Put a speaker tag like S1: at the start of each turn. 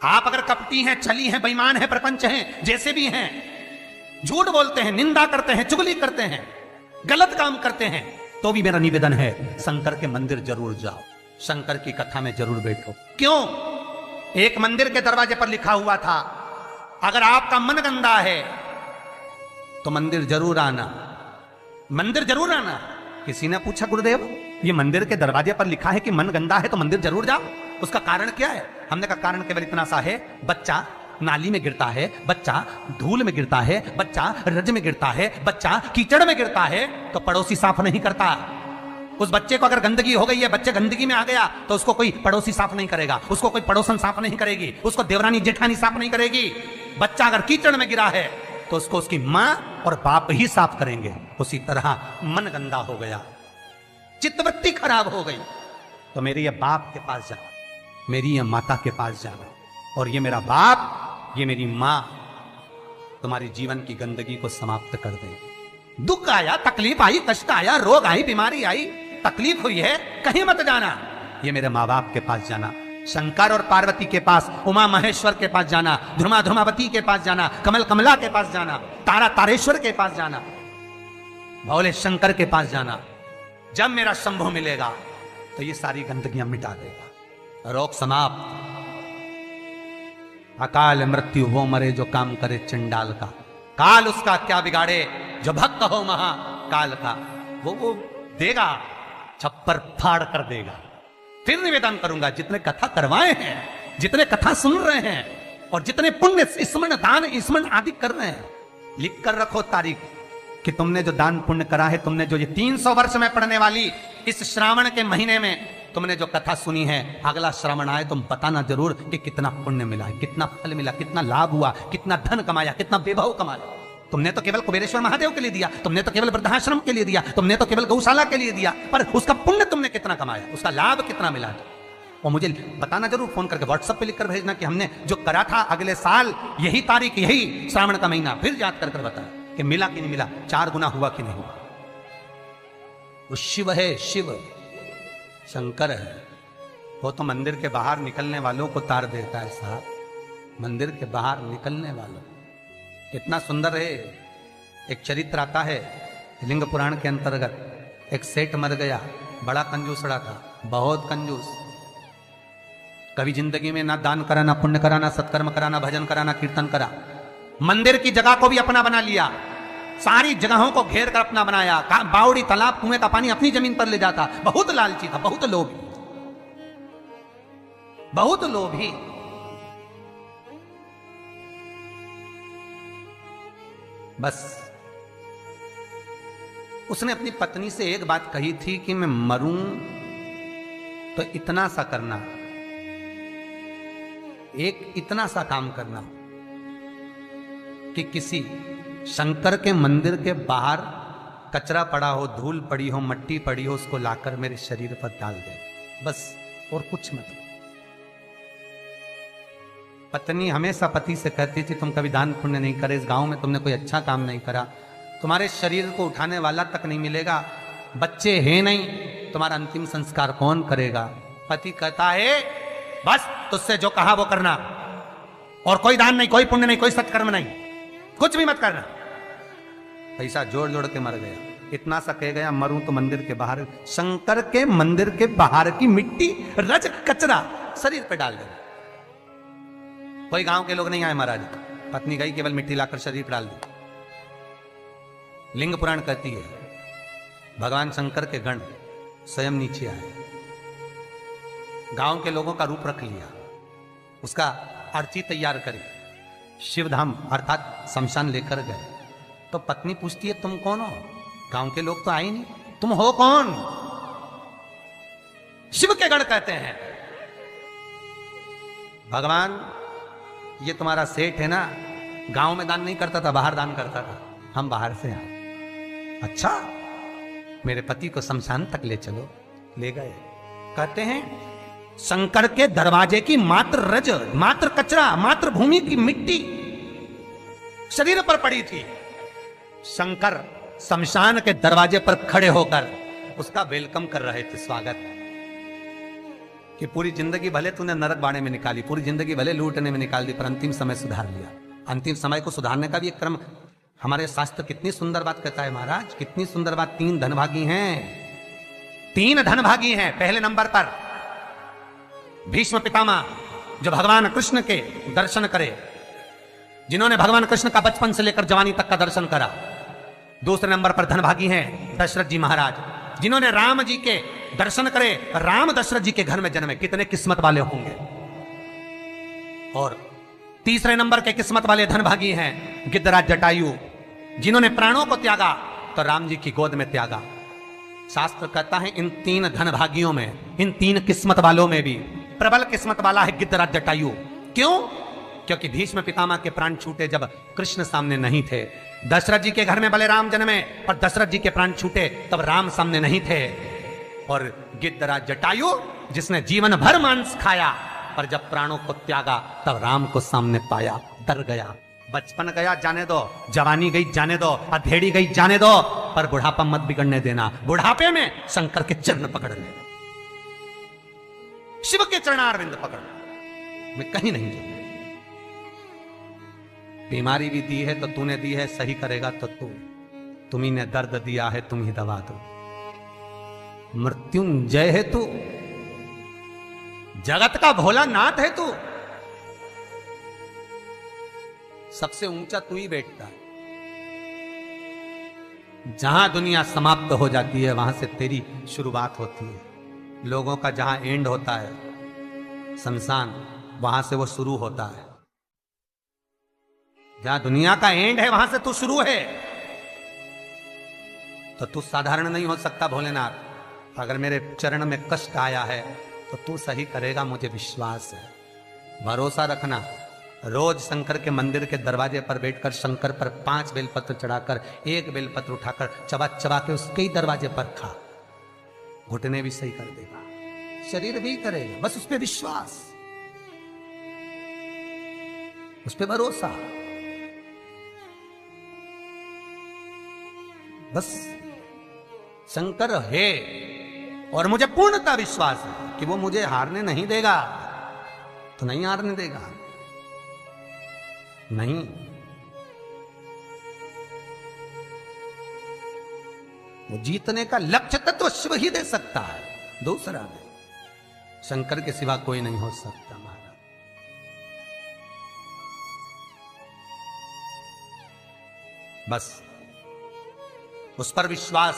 S1: आप अगर कपटी हैं, छली हैं, बेईमान हैं, प्रपंच हैं, जैसे भी हैं, झूठ बोलते हैं, निंदा करते हैं, चुगली करते हैं, गलत काम करते हैं, तो भी मेरा निवेदन है शंकर के मंदिर जरूर जाओ, शंकर की कथा में जरूर बैठो। क्यों? एक मंदिर के दरवाजे पर लिखा हुआ था, अगर आपका मन गंदा है तो मंदिर जरूर आना, मंदिर जरूर आना। किसी ने पूछा, गुरुदेव ये मंदिर के दरवाजे पर लिखा है कि मन गंदा है तो मंदिर जरूर जाओ, उसका कारण क्या है? हमने कहा कारण केवल इतना सा है, बच्चा नाली में गिरता है, बच्चा धूल में गिरता है, बच्चा रज में गिरता है, बच्चा कीचड़ में गिरता है तो पड़ोसी साफ नहीं करता। उस बच्चे को अगर गंदगी हो गई है, बच्चे गंदगी में आ गया तो उसको कोई पड़ोसी साफ नहीं करेगा, उसको कोई पड़ोसन साफ नहीं करेगी, उसको देवरानी जेठानी साफ नहीं करेगी। बच्चा अगर कीचड़ में गिरा है तो उसको उसकी मां और बाप ही साफ करेंगे। उसी तरह मन गंदा हो गया, चित्तवृत्ति खराब हो गई, तो मेरे ये बाप के पास जाओ, मेरी ये माता के पास जाओ, और ये मेरा बाप, ये मेरी मां तुम्हारी जीवन की गंदगी को समाप्त कर देंगे। दुख आया, तकलीफ आई, कष्ट आया, रोग आई, बीमारी आई, तकलीफ हुई है, कहीं मत जाना, ये मेरे माँ बाप के पास जाना, शंकर और पार्वती के पास, उमा महेश्वर के पास जाना, ध्रुमा ध्रुमावती के पास जाना, कमल कमला के पास जाना, तारा तारेश्वर के पास जाना, भोले शंकर के पास जाना। जब मेरा शंभु मिलेगा तो ये सारी गंदगियां मिटा देगा। रोग समाप्त। अकाल मृत्यु वो मरे जो काम करे चंडाल का, काल उसका क्या बिगाड़े जो भक्त हो महाकाल का। वो देगा, छप्पर फाड़ कर देगा। फिर निवेदन करूंगा, जितने कथा करवाए हैं, जितने कथा सुन रहे हैं, और जितने पुण्य स्मरण दान स्मरण आदि कर रहे हैं, लिख कर रखो तारीख कि तुमने जो दान पुण्य करा है, तुमने जो ये 300 वर्ष में पढ़ने वाली इस श्रावण के महीने में तुमने जो कथा सुनी है, अगला श्रावण आए तुम बताना जरूर कि कितना पुण्य मिला है, कितना फल मिला, कितना लाभ हुआ, कितना धन कमाया, कितना वैभव कमाया। तुमने तो केवल कुबेरेश्वर महादेव के लिए दिया, तुमने तो केवल वृद्धाश्रम के लिए दिया, तुमने तो केवल गौशाला के लिए दिया, पर उसका पुण्य तुमने कितना कमाया, उसका लाभ कितना मिला। और मुझे बताना जरूर, फोन करके व्हाट्सएप पे लिखकर भेजना कि हमने जो करा था अगले साल यही तारीख, यही श्रावण का महीना, फिर याद कर कर बताया कि मिला कि नहीं मिला, 4 गुना हुआ कि नहीं हुआ। वो शिव है, शिव शंकर है। वो तो मंदिर के बाहर निकलने वालों को तार देता है साहब, मंदिर के बाहर निकलने वालों। कितना सुंदर है। एक चरित्र आता है लिंग पुराण के अंतर्गत। एक सेठ मर गया, बड़ा कंजूसड़ा था, बहुत कंजूस। कभी जिंदगी में ना दान करा, ना पुण्य करा, ना सत्कर्म करा, ना भजन करा, ना कीर्तन करा। मंदिर की जगह को भी अपना बना लिया, सारी जगहों को घेर कर अपना बनाया। बावड़ी, तालाब, कुएं का पानी अपनी जमीन पर ले जाता। बहुत लालची था, बहुत लोभी, बहुत लोभी। बस उसने अपनी पत्नी से एक बात कही थी कि मैं मरूं तो इतना सा करना, एक इतना सा काम करना कि किसी शंकर के मंदिर के बाहर कचरा पड़ा हो, धूल पड़ी हो, मट्टी पड़ी हो, उसको लाकर मेरे शरीर पर डाल दे, बस, और कुछ मत। पत्नी हमेशा पति से कहती थी तुम कभी दान पुण्य नहीं करे, इस गांव में तुमने कोई अच्छा काम नहीं करा, तुम्हारे शरीर को उठाने वाला तक नहीं मिलेगा, बच्चे हैं नहीं, तुम्हारा अंतिम संस्कार कौन करेगा। पति कहता है बस तुझसे जो कहा वो करना, और कोई दान नहीं, कोई पुण्य नहीं, कोई सत्कर्म नहीं, कुछ भी मत करना। पैसा जोड़ जोड़ के मर गया। इतना सा कह गया, मरूं तो मंदिर के बाहर, शंकर के मंदिर के बाहर की मिट्टी, रज, कचरा शरीर पे डाल देना। कोई गांव के लोग नहीं आए महाराज, पत्नी गई, केवल मिट्टी लाकर शरीर पर डाल दी। लिंग पुराण कहती है भगवान शंकर के गण स्वयं नीचे आए, गांव के लोगों का रूप रख लिया, उसका अर्थी तैयार करे, शिवधाम अर्थात शमशान लेकर गए। तो पत्नी पूछती है तुम कौन हो? गांव के लोग तो आए नहीं, तुम हो कौन? शिव के गण कहते हैं भगवान ये तुम्हारा सेठ है ना, गांव में दान नहीं करता था, बाहर दान करता था, हम बाहर से आए। अच्छा, मेरे पति को शमशान तक ले चलो। ले गए। कहते हैं शंकर के दरवाजे की मात्र रज, मात्र कचरा, मात्र भूमि की मिट्टी शरीर पर पड़ी थी। शंकर शमशान के दरवाजे पर खड़े होकर उसका वेलकम कर रहे थे, स्वागत। कि पूरी जिंदगी भले तूने नरक बाड़े में निकाली, पूरी जिंदगी भले लूटने में निकाल दी, पर अंतिम समय सुधार लिया। अंतिम समय को सुधारने का भी एक क्रम हमारे शास्त्र कितनी सुंदर बात कहता है महाराज, कितनी सुंदर बात। 3 धनभागी हैं, 3 धनभागी हैं। पहले नंबर पर भीष्म पितामह, जो भगवान कृष्ण के दर्शन करे, जिन्होंने भगवान कृष्ण का बचपन से लेकर जवानी तक का दर्शन करा। दूसरे नंबर पर धनभागी हैं दशरथ जी महाराज, जिन्होंने राम जी के दर्शन करे, राम दशरथ जी के घर में जन्मे। कितने किस्मत वाले होंगे। और तीसरे नंबर के किस्मत वाले धनभागी हैं गिद्धराज जटायु, जिन्होंने प्राणों को त्यागा तो राम जी की गोद में त्यागा। शास्त्र कहता है इन 3 धनभागियों में, इन 3 किस्मत वालों में भी प्रबल किस्मत वाला है गिद्धराज जटायु। क्यों? क्योंकि भीष्म पितामह के प्राण छूटे जब कृष्ण सामने नहीं थे। दशरथ जी के घर में बलराम जन्मे और दशरथ जी के प्राण छूटे तब राम सामने नहीं थे। और गिद्धराज जटायु, जिसने जीवन भर मांस खाया पर जब प्राणों को त्यागा तब राम को सामने पाया, डर गया। बचपन गया जाने दो, जवानी गई जाने दो, अधेड़ी गई जाने दो, पर बुढ़ापा मत बिगड़ने देना। बुढ़ापे में शंकर के चरण पकड़ ले, शिव के चरणारविंद पकड़, मैं कहीं नहीं जाऊंगा। बीमारी भी दी है तो तूने दी है, सही करेगा तो तुम्ही ने दर्द दिया है, तुम ही दवा दो। मृत्युंजय है तू, जगत का भोलानाथ है तू, सबसे ऊंचा तू ही बैठता है। जहां दुनिया समाप्त हो जाती है वहां से तेरी शुरुआत होती है। लोगों का जहां एंड होता है शमशान, वहां से वो शुरू होता है। जहां दुनिया का एंड है वहां से तू शुरू है। तो तू साधारण नहीं हो सकता भोलेनाथ। अगर मेरे चरण में कष्ट आया है तो तू सही करेगा, मुझे विश्वास है। भरोसा रखना। रोज शंकर के मंदिर के दरवाजे पर बैठकर शंकर पर 5 बेलपत्र चढ़ाकर 1 बेलपत्र उठाकर चबा चबा के उसके ही दरवाजे पर खा, घुटने भी सही कर देगा, शरीर भी करेगा। बस उस पर विश्वास, उस पर भरोसा। बस शंकर है और मुझे पूर्णता विश्वास है कि वो मुझे हारने नहीं देगा। तो नहीं हारने देगा, नहीं। वो जीतने का लक्ष्य तत्व शिव ही दे सकता है, दूसरा नहीं। शंकर के सिवा कोई नहीं हो सकता महाराज। बस उस पर विश्वास